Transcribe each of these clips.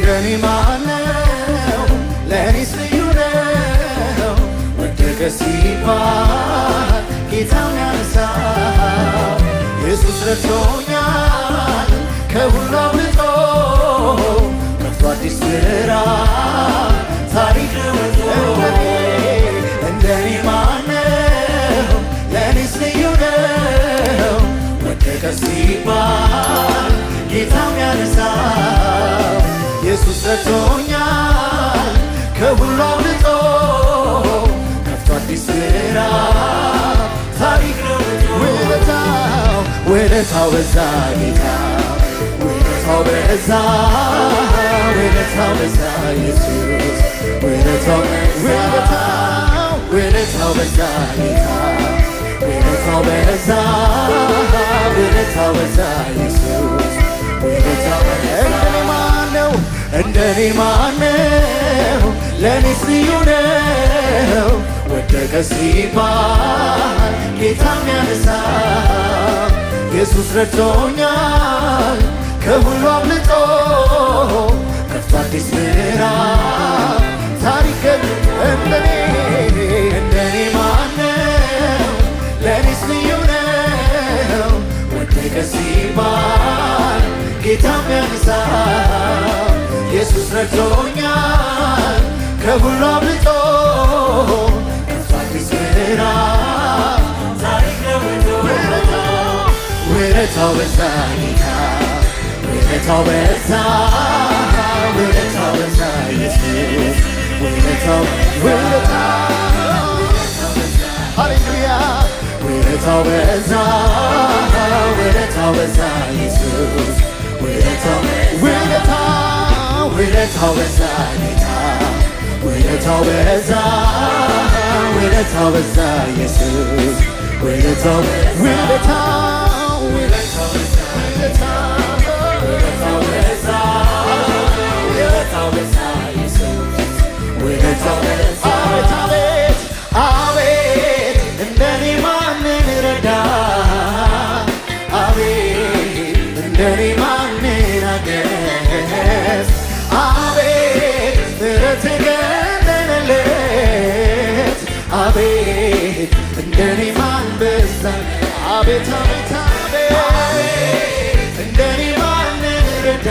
እንደኔ ማነው ለእኔስ ልዩ ነው ወደቀ ሲባል ጌታን ያነሳው ኢየሱስ ረድቶኛል ከሁሉ አብልጦ ከፍቶ አዲስ ምዕራፍ ታሪክ ለውጦ እንደኔ ማነው ለእኔስ ልዩ ነው ወደቀ ሲባል ጌታን ያነሳው ኢየሱስ ረድቶኛል ከሁሉ አብልጦ ከፍቶ አዲስ ምዕራፍ ታሪክ ለውጦ ውለታው በዛ ጌታ ውለታው በዛ ውለታው በዛ ኢየሱስ ውለታው በዛ ጌታ ውለታው በዛ ውለታው በዛ ኢየሱስ ውለታው እንደኔ ማነው እንደኔ ማነው ለእኔስ ልዩ ነው ወደቀ ሲባል ጌታን ያነሳው ኢየሱስ ረድቶኛል ከሁሉ አብልጦ ከፍቶ አዲስ ምዕራፍ ታሪክ እንደኔ ማነው ለእኔስ ልዩ ነው ወደቀ ሲባል ጌታን ያነሳው ኢየሱስ ረድቶኛል ከሁሉ አብልጦ ከፍቶ አዲስ ምዕራፍ ታሪክ ለውጦ ውለታው በዛ ጌታ ውለታው በዛ ውለታው በዛ ኢየሱስ ውለታው ሃሌሉያ ውለታው በዛ ውለታው በዛ ኢየሱስ ውለታው በዛ ጌታ ውለታው በዛ ውለታው በዛ ኢየሱስ ውለታው በዛ አቤት እንደኔ ማንን ረዳ አቤት እንደኔ ማንን አገዝ አቤት ምሕረት ገነነለት አቤት እንደኔ ማን በዛ አቤት አቤት አቤት እንደኔ ማንን ረዳ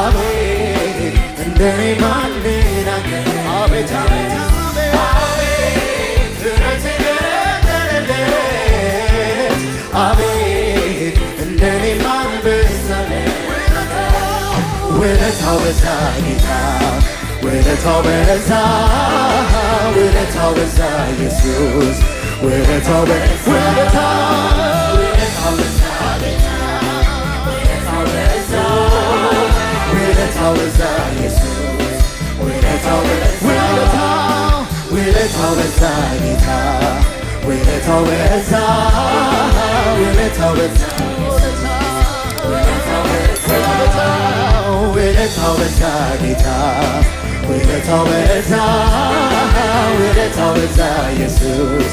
አቤት እንደኔ ማንን አገዝ አቤት አቤት ምሕረት ገነነለት አቤት እንደኔ ማን በዛለት ውለታው በዛ ጌታ ውለታው በዛ ውለታው በዛ ኢየሱስ ውለታው በዛ ውለታው በዛ ውለታው በዛ ኢየሱስ ውለታው በዛ ጌታ ውለታው በዛ ውለታው በዛ ውለታው በዛ ጌታ ውለታው በዛ ውለታው በዛ ኢየሱስ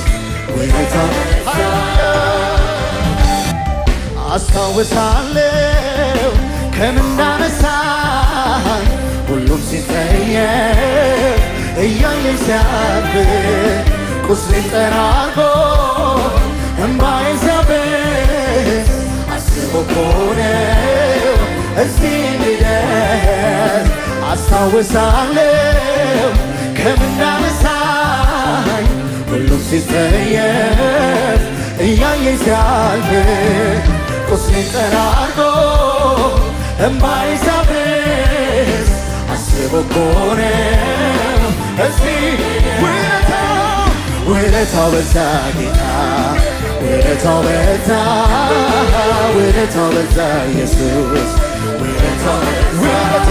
ውለታው አስታውሳለሁ ከምን እንዳነሳኝ ሁሉም ሲጠየቅ እያየኝ ሲያልፍ ቁስሌን ጠራርጎ እምባዬን ሲያብስ አስቦ እኮ ነው እዚህ እንድደርስ አስታውሳለሁ ከምን እንዳነሳኝ ሁሉም ሲጠየቅ እያየኝ ሲያልፍ ቁስሌን ጠራርጎ እምባዬን ሲያብስ አስቦ እኮ ነው እዚህ ውለታው በዛ ጌታ ውለታው በዛ ውለታው በዛ ኢየሱስ ውለታው በዛ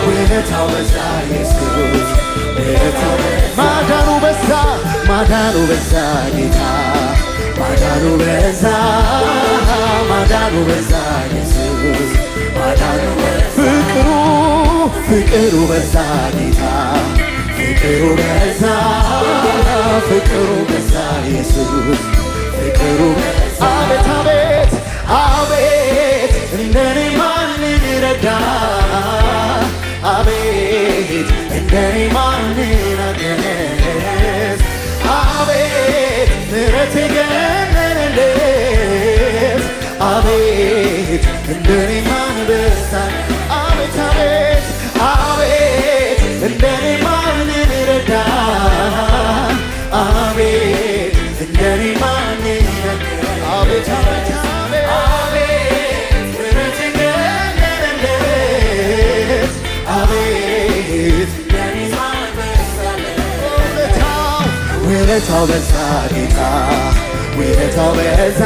ውለታው በዛ ኢየሱስ ማዳኑ በዛ ማዳኑ በዛ ጌታ ማዳኑ በዛ ማዳኑ በዛ ኢየሱስ ማዳኑ ፍቅሩ በዛ ጌታ ፍቅሩ በዛ ኢየሱስ ፍቅሩ ማንለት አቤት እንደኔ ማን በዛ አቤት አቤት አቤት እንደኔ ማን ረዳ አቤት እንደኔ ማን አቤት አቤት ውለታው በዛ ጌታ ውለታው በዛ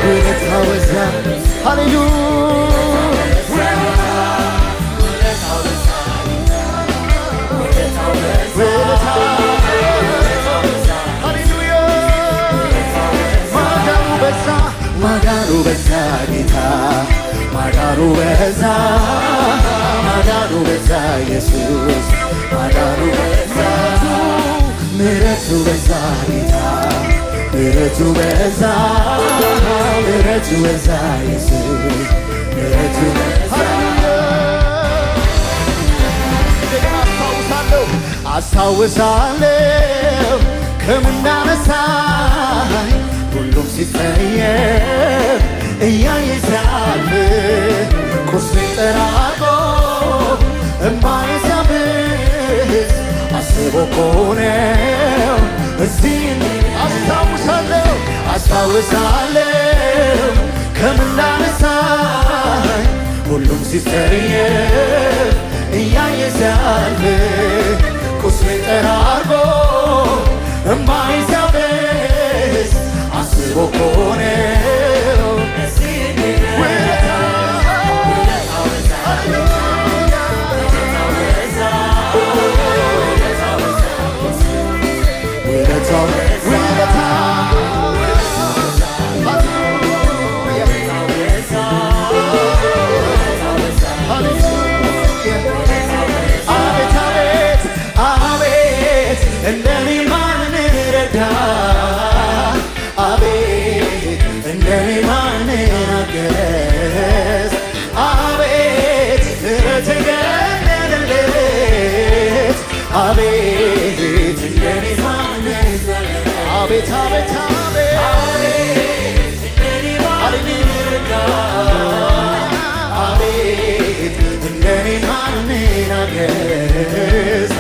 ውለታው በዛ ሃሌሉያ ማዳኑ በዛ ጌታ ማዳኑ በዛ ማዳኑ በዛ ኢየሱስ ማዳኑ በዛ ምሕረቱ በዛ ጌታ ምሕረቱ በዛ ምሕረቱ በዛ ኢየሱስ ምሕረቱ በዛ አስታውሳለሁ ከምናነሳኝ ሁሉም ሲጸየፍ እያየ ሲያልፍ ቁስሌን ጠራርጎ እምባዬ ሲያብስ አስቦ እኮ ነው እዚህ አስታውሳለሁ ከምናነሳኝ ሁሉም ሲጸየፍ እያየ ሲያልፍ ቁስሌን ጠራርጎ እምባዬ ሲያብስ አስቦ እኮ ነው እንደኔ ማን ረዳ አቤት እንደኔ ማን አገዝ አቤት ተገለለለት አቤት እንደኔ ማን አቤት አቤት አቤት እንደኔ ማን ረዳ አቤት እንደኔ ማን አገዝ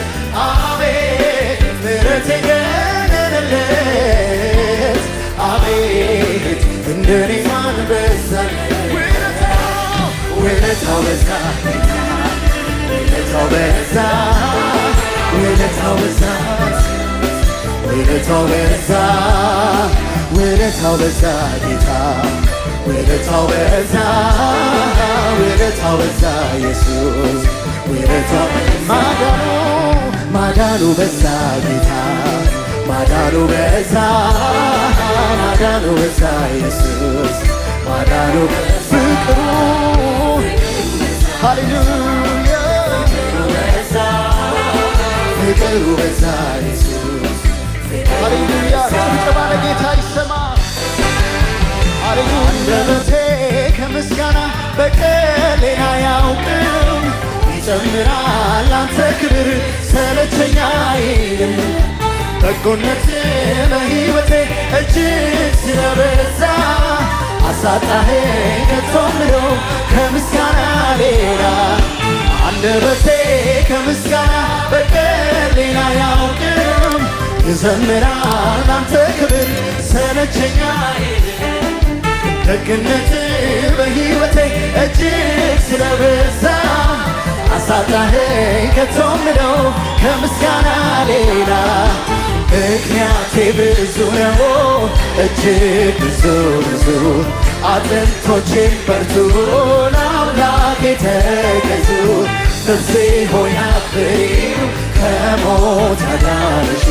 ተገለለለት አቤት እንደኔ ማን በዛ ውለታው በዛ ውለታው በዛ ውለታው በዛ ውለታው በዛ ውለታው በዛ ጌታ ውለታው በዛ ውለታው በዛ ኢየሱስ ውለታው ማዳኑ በዛ ጌታ ማዳኑ በዛ ማዳኑ በዛ ኢየሱስ ማዳኑ ፍቅሩ ሃሌሉያ ፍቅሩ በዛ ኢየሱስ ሃሌሉያ ጭብጨባ ለጌታ ይሰማ ሃሌሉያ አንደበቴ ከምስጋና በቀር ሌላ አያውቅም ይጨምራል አንተ ክብር ሰለቸኝ አይልም በጎነት በሕይወቴ እጅግ ስለበዛ አሳጣኸኝ ከቶ ምለው ከምስጋና ሌላ አንደበቴ ከምስጋና በቀር ሌላ አያውቅም ይዘምራል አንተ ክብር ሰለቸኝ አይልም ደግነት በሕይወቴ እጅግ ስለበዛ አሳጣኸኝ ከቶ ምለው ከምስጋና ሌላ ምክንያቴ ብዙ ነው እጅግ ብዙ ብዙ አጥንቶቼም በርቱ ለአምላኬ ተገዙ ነፍሴ ሆይ አክብሪው ከሞት አዳንሽ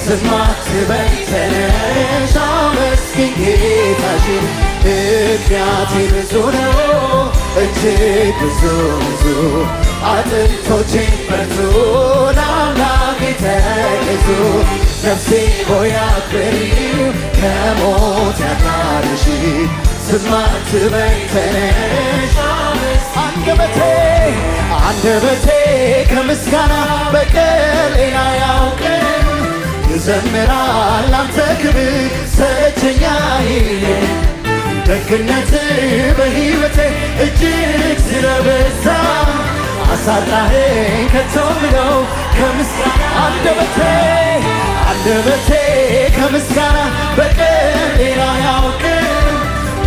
ዝም አትበይ ተነሽ አመስግኝ ጌታሽን ምክንያቴ ብዙ ነው እጅግ ብዙ ብዙ አጥንቶቼም በርቱ ለአምላኬ ተገዙ ነፍሴ ሆይ አክብሪው ከሞት ያዳንሽ ዝም አትበይ ተነሽ አንደበቴ ከምስጋና በቀር ሌላ አያውቅም ይዘምራል አንተ ክብር ብቸኛዬ ደግነት በሕይወቴ እጅግ ስለበዛ አሳጣኸኝ ከቶ ምለው ከምስጋና አንደበቴ ከምስጋና በቀር ሌላ አያውቅም።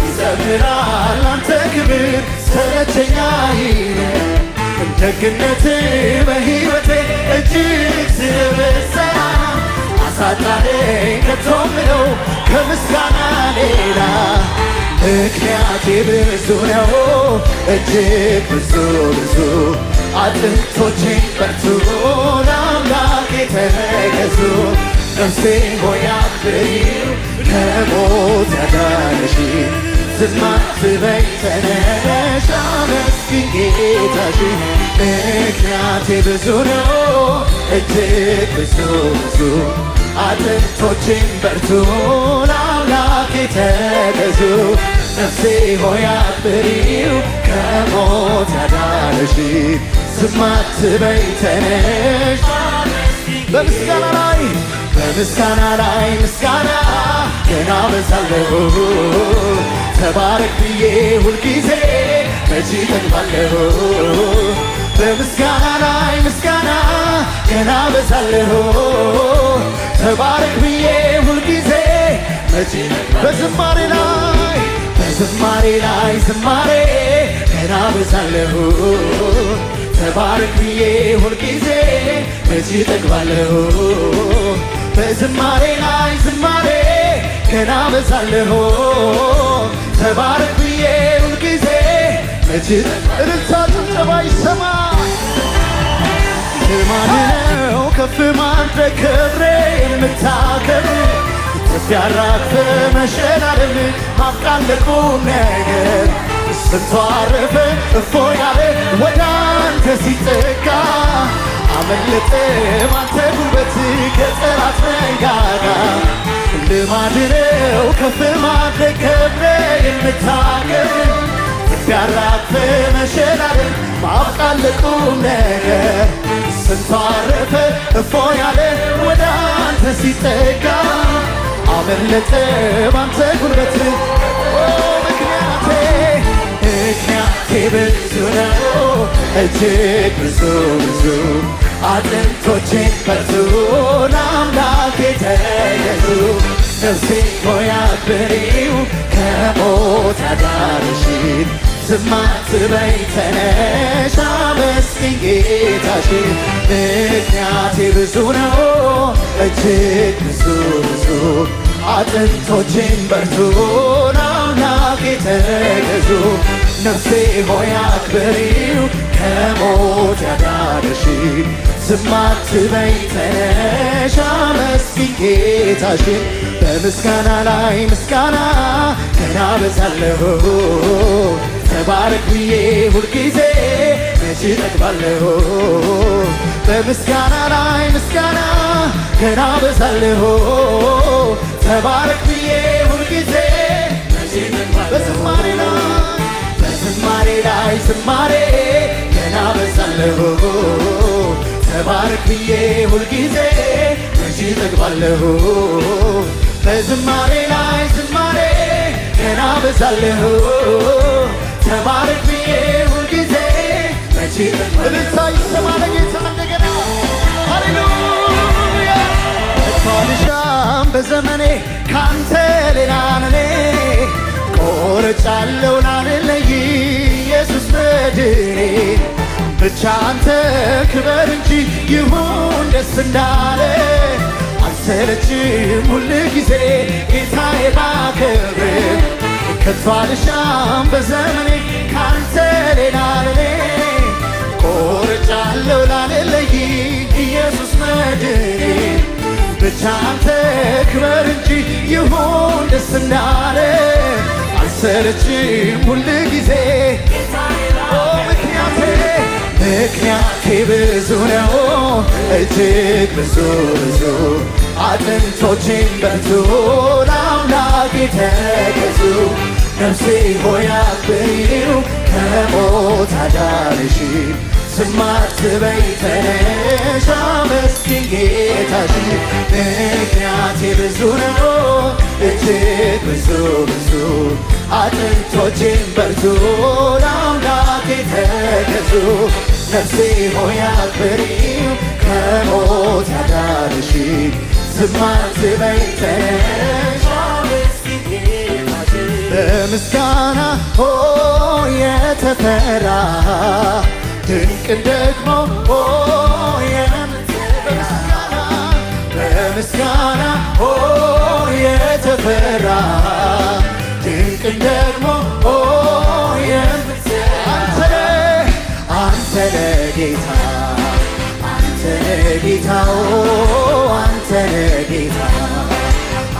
ይዘምራል አንተ ክብር ሰለቸኛዬ ደግነት በሕይወቴ እጅግ ስለበዛ አሳጣኸኝ ከቶ ምለው ከምስጋና ሌላ ምክንያቴ ብዙ ነው እጅግ ብዙ አጥንቶቼን በርቱ ለአምላኬ ተገዙ። ነፍሴ ሆይ አክብሪው ከሞት ያዳነሽ ዝም አትበይ ተነሽ አመስግኝ ጌታሽን። ምክንያቴ ብዙ ነው እጅግ ብዙ አጥንቶቼን በርቱ ለአምላኬ ተገዙ። ነፍሴ ሆይ አክብሪው ከሞት ያዳነሽን ዝም አትበይ ተነሽ በምስጋና ላይ ምስጋና ገና በዛለሁ ተባረክ ብዬ ሁልጊዜ መቼ እጠግባለሁ። በምስጋና ላይ ምስጋና ገና በዛለሁ ተባረክ ብዬ ሁልጊዜ መቼ በዝማሬ ላይ ዝማሬ ገና በዛለሁ ተባረክ ብዬ ሁልጊዜ መቼ እጠግባለሁ። በዝማሬ ላይ ዝማሬ ገና በዛለሁ ተባረክ ብዬ ሁልጊዜ መቼ እልልታ ጭብጨባ ይሰማ። ልማድ ነው ከፍ ማድረግ ክብሬ የምታከብር ከፍ ያራግፍ መሸላለም ማብቃት ለቁም ነገር ስንቱ አረፈ እፎ ያለ ወደ አንተ ሲጠጋ አመለጠ ባንተ ጉልበት ከጠላት መንጋጋ። ልማድ ነው ከፍ ማድረግ ክብሬ የምታከብር ከፍ ያራግፍ መሸላለም ማብቃት ለቁም ነገር ስንቱ አረፈ እፎ ያለ ወደ አንተ ሲጠጋ አመለጠ ባንተ ጉልበት። ምክንያቴ ብዙ ነው እጅግ ብዙ አጥንቶቼን በርቱ ለአምላኬ ተገዙ። ነፍሴ ሆይ አክብሪው ከሞት ያዳነሽን ዝም አትበይ ተነሽ አመስግኝ ጌታሽን። ምክንያቴ ብዙ ነው እጅግ ብዙ አጥንቶቼን በርቱ ለአምላኬ ተገዙ። ነፍሴ ሆይ አክብሪው ከሞት ያዳነሽን ዝም አትበይ ተነሽ አመስግኝ ጌታሽን። በምስጋና ላይ ምስጋና ገና በዛለሁ ተባረክ ብዬ ሁልጊዜ መቼ እጠግባለሁ። በምስጋና ላይ ምስጋና ገና በዛለሁ ተባረክ ብዬ ሁልጊዜ መቼ እጠግባለሁ። በዝማሬ ላይ ዝማሬ ገና በዛለሁ ተባረክ ብዬ ሁልጊዜ መቼ እጠግባለሁ። በዝማሬ ላይ ዝማሬ ገና በዛለሁ ተባረክ ብዬ ሁልጊዜ መቼ እልልታ ይሰማ ለጌታ እንደገና ሃሌሉያ። እቷልሻም በዘመኔ ካንተ ሌላ ነኔ ቆርጫለሁ ላልለይ ኢየሱስ መድኔ ብቻ አንተ ክበር እንጂ ይሁን ደስ እንዳለ አልሰለችም ሁል ጊዜ ጌታዬ ባከብር ከቶ አልሻም በዘመኔ ካንተ ሌላ ለኔ ቆርጫለሁ ላልለይ ኢየሱስ መድኔ ብቻ አንተ ክበር እንጂ ይሁን ደስ እንዳለ አልሰለችም ሁል ጊዜ ምክንያቴ ብዙ ነው እጅግ ብዙ አጥንቶቼን በርቱ ለአምላኬ ተገዙ። ነፍሴ ሆይ አክብሪው ከሞት አዳነሽን ዝም አትበይ ተነሽ አመስግኝ ጌታሽን። ምክንያቴ ብዙ ነው እጅግ ብዙ ብዙ አጥንቶቼም በርቱ ለአምላኬ ተገዙ። ነፍሴ ሆይ አክብሪው ከሞት ያዳንሽ ዝም አትበይ ተነሽ አመስግኝ ጌታሽን። በምስጋና የተፈራ ድንቅን ደግሞ የምትሰራ በምስጋና የተፈራ ድንቅን ደግሞ የምትሰራ አንተ ነህ ጌታ አንተ ነህ ጌታ አንተ ነህ ጌታ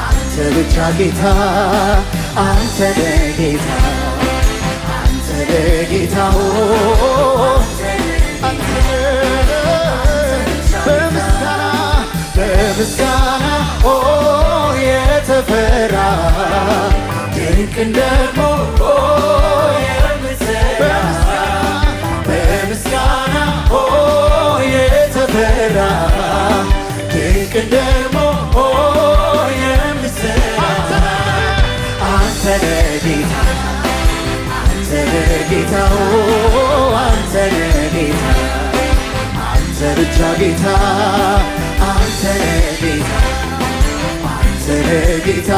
አንተ ብቻ ጌታ አንተ ነህ ጌታ አንተ ነህ ጌታ በምስጋና የተፈራ ድንቅን ደግሞ የምትሰራ በምስጋና የተፈራ ድንቅን ደግሞ የምትሰራ አንተ ነህ ጌታ አንተ ነህ ጌታ አንተ ነህ ጌታ አንተ ብቻ ጌታ አንተ ነህ ጌታ አንተ ነህ ጌታ